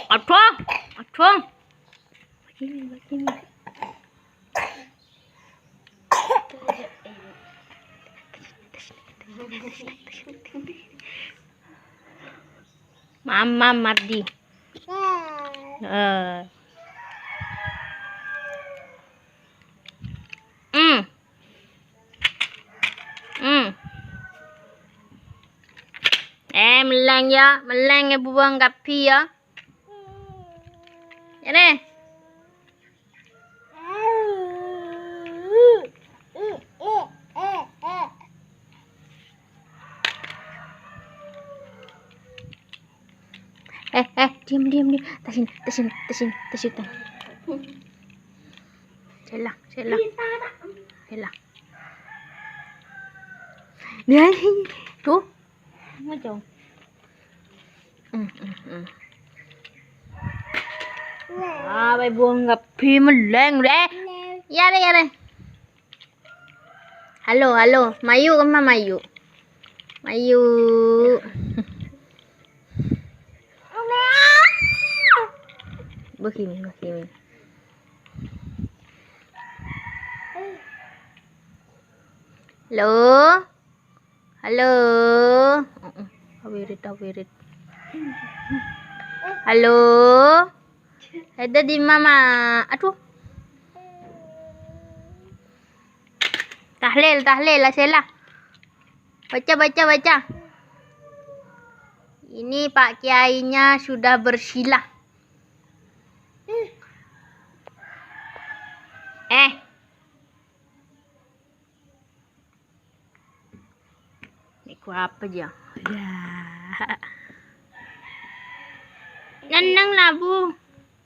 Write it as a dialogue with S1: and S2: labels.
S1: Aduh, aduh. Begini. Mama Mardi. Meleng ya buang kapi ya. Ini. Diam. Tasin. Celah. Đây, chú. Nó chồng. Bay buông gặp phim mình lên rồi. Ra đây. Halo. Mayu kemana Mayu? Begini. Halo. Awirit. Halo. Ada di mama. Aduh. Tahlil lah Sela. Baca. Ini Pak Kiainya sudah bersilah. Ini apa aja? Ya. Neneng lah Bu.